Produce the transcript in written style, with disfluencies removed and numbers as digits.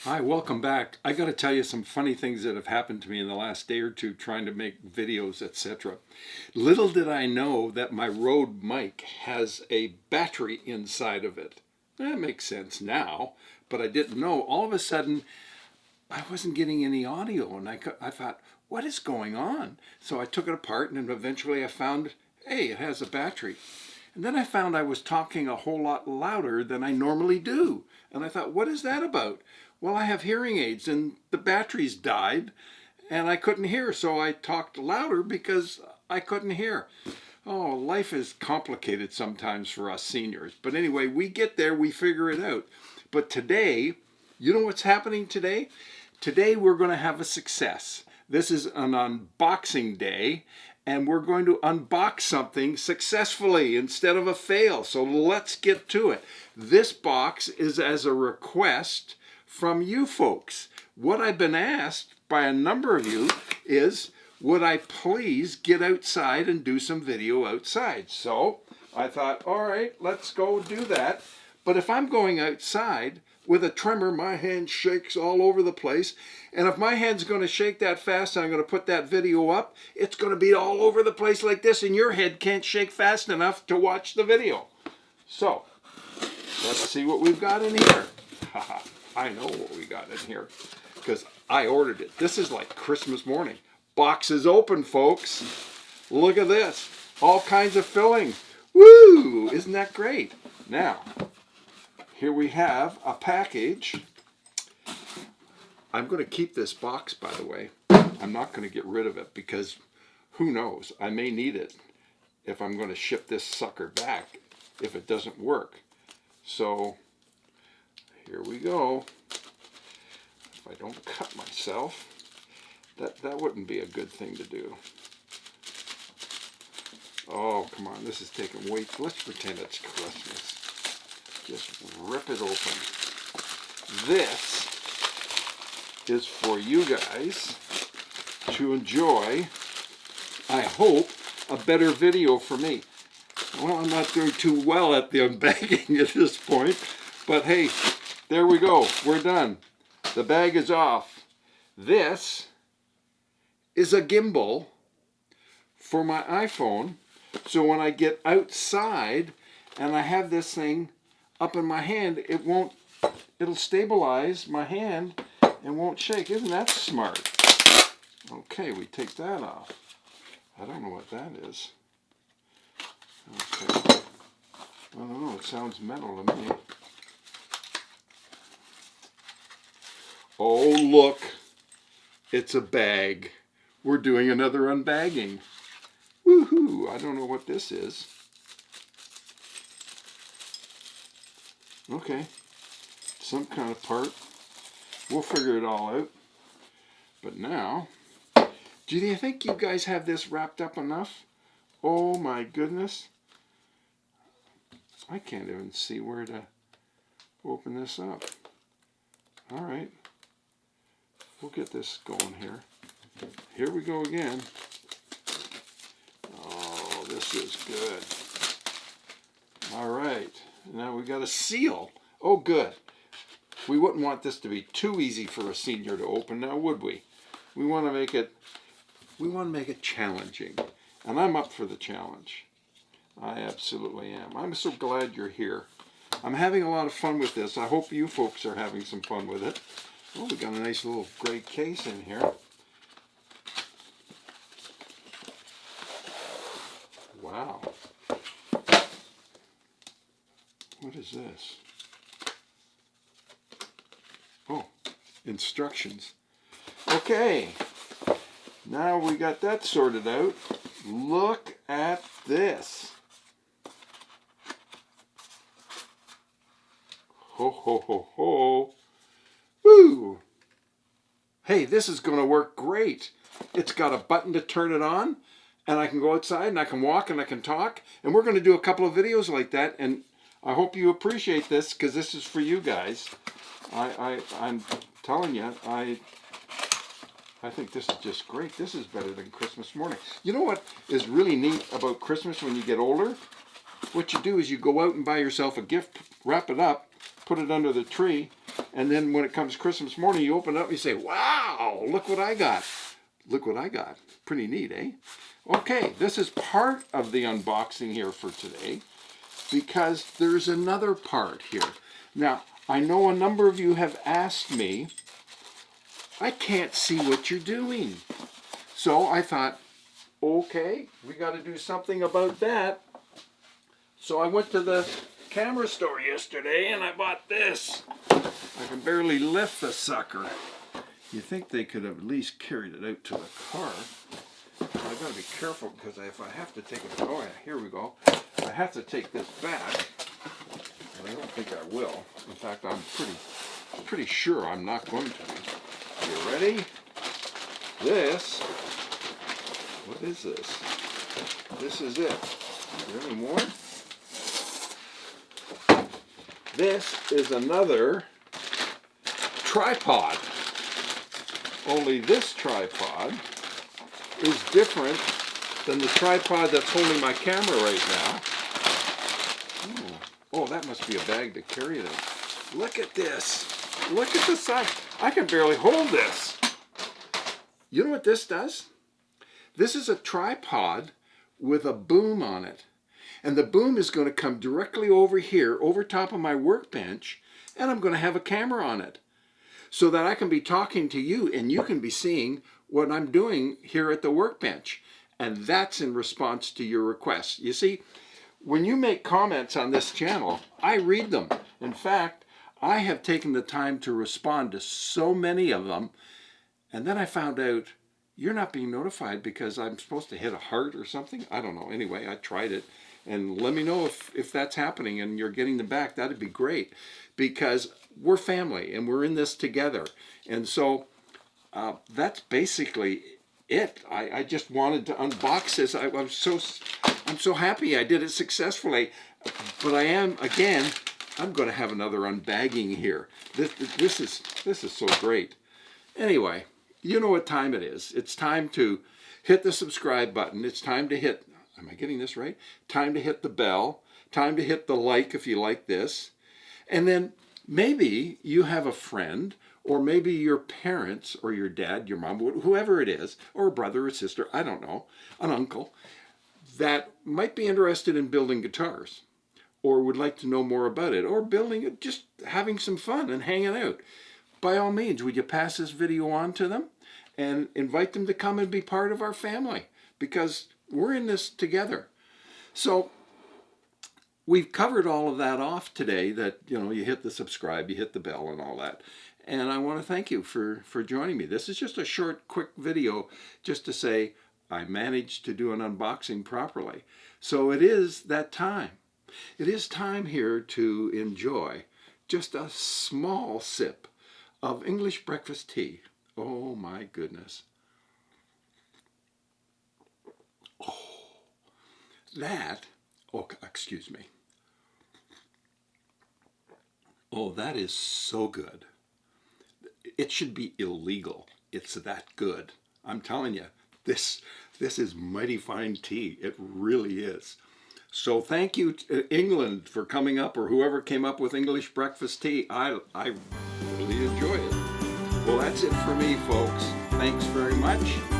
Hi, welcome back. I got to tell you some funny things that have happened to me in the last day or two trying to make videos, etc. Little did I know that my Rode mic has a battery inside of it. That makes sense now, but I didn't know. All of a sudden, I wasn't getting any audio, and I thought, what is going on? So I took it apart, and then eventually I found, hey, it has a battery. And then I found I was talking a whole lot louder than I normally do. And I thought, what is that about? Well, I have hearing aids and the batteries died and I couldn't hear. So I talked louder because I couldn't hear. Oh, life is complicated sometimes for us seniors. But anyway, we get there, we figure it out. But today, you know what's happening today? Today we're going to have a success. This is an unboxing day. And we're going to unbox something successfully instead of a fail. So let's get to it. This box is as a request from you folks. What I've been asked by a number of you is, would I please get outside and do some video outside? So I thought, all right, let's go do that. But if I'm going outside with a tremor, my hand shakes all over the place. And if my hand's going to shake that fast and I'm going to put that video up, it's going to be all over the place like this, and your head can't shake fast enough to watch the video. So, let's see what we've got in here. I know what we got in here because I ordered it. This is like Christmas morning. Box is open, folks. Look at this. All kinds of filling. Woo! Isn't that great? Now, here we have a package. I'm going to keep this box, by the way. I'm not going to get rid of it because who knows? I may need it if I'm going to ship this sucker back if it doesn't work. So here we go. If I don't cut myself, that wouldn't be a good thing to do. Oh, come on. This is taking way. Let's pretend it's Christmas. Just rip it open. This is for you guys to enjoy, I hope, a better video for me. Well, I'm not doing too well at the unbagging at this point, but hey, there we go. We're done. The bag is off. This is a gimbal for my iPhone, so when I get outside and I have this thing up in my hand, it'll stabilize my hand and won't shake. Isn't that smart? Okay, we take that off. I don't know what that is. Okay. I don't know, it sounds metal to me. Oh, look. It's a bag. We're doing another unbagging. Woohoo! I don't know what this is. Okay. Some kind of part. We'll figure it all out. But now, do you think you guys have this wrapped up enough? Oh my goodness. I can't even see where to open this up. All right. We'll get this going here. Here we go again. Oh, this is good. All right. Now we got a seal. Oh, good. We wouldn't want this to be too easy for a senior to open now, would we? We want to make it challenging. And I'm up for the challenge. I absolutely am. I'm so glad you're here. I'm having a lot of fun with this. I hope you folks are having some fun with it. Oh, we got a nice little gray case in here. Wow. What is this? Oh, instructions. Okay, now we got that sorted out. Look at this. Ho, ho, ho, ho. Woo! Hey, this is going to work great. It's got a button to turn it on, and I can go outside, and I can walk, and I can talk, and we're going to do a couple of videos like that, and I hope you appreciate this, because this is for you guys. I'm telling you, I think this is just great. This is better than Christmas morning. You know what is really neat about Christmas when you get older? What you do is you go out and buy yourself a gift, wrap it up, put it under the tree, And then when it comes Christmas morning, you open it up and you say, wow, look what I got. Look what I got. Pretty neat, eh? Okay, this is part of the unboxing here for today because there's another part here. Now, I know a number of you have asked me, I can't see what you're doing. So I thought, okay, we got to do something about that. So I went to the camera store yesterday and I bought this. I can barely lift the sucker. You think they could have at least carried it out to the car. But I got to be careful because if I have to take it, oh yeah, here we go. I have to take this back, and I don't think I will. In fact, I'm pretty sure I'm not going to be. You ready? This, what is this? This is it. Is there any more? This is another tripod. Only this tripod is different than the tripod that's holding my camera right now. Oh, that must be a bag to carry it in. Look at this. Look at the size. I can barely hold this. You know what this does? This is a tripod with a boom on it. And the boom is going to come directly over here, over top of my workbench, and I'm going to have a camera on it so that I can be talking to you and you can be seeing what I'm doing here at the workbench. And that's in response to your requests. You see, when you make comments on this channel, I read them. In fact, I have taken the time to respond to so many of them, and then I found out you're not being notified because I'm supposed to hit a heart or something. I don't know. Anyway, I tried it. And let me know if that's happening and you're getting them back. That'd be great because we're family and we're in this together. And so that's basically it. I just wanted to unbox this. I'm so happy I did it successfully. But I am, again, I'm going to have another unbagging here. This is so great. Anyway, you know what time it is. It's time to hit the subscribe button. It's time to hit, am I getting this right? Time to hit the bell. Time to hit the like if you like this. And then maybe you have a friend, or maybe your parents, or your dad, your mom, whoever it is, or a brother or sister, I don't know, an uncle, that might be interested in building guitars, or would like to know more about it, or building it, just having some fun and hanging out. By all means, would you pass this video on to them and invite them to come and be part of our family? Because we're in this together. So we've covered all of that off today, that, you know, you hit the subscribe, you hit the bell and all that. And I want to thank you for joining me. This is just a short, quick video just to say I managed to do an unboxing properly. So it is that time. It is time here to enjoy just a small sip of English breakfast tea. Oh my goodness. Oh, excuse me. Oh, that is so good. It should be illegal. It's that good. I'm telling you, this is mighty fine tea. It really is. So thank you to England for coming up, or whoever came up with English breakfast tea. I really enjoy it. Well, that's it for me, folks. Thanks very much.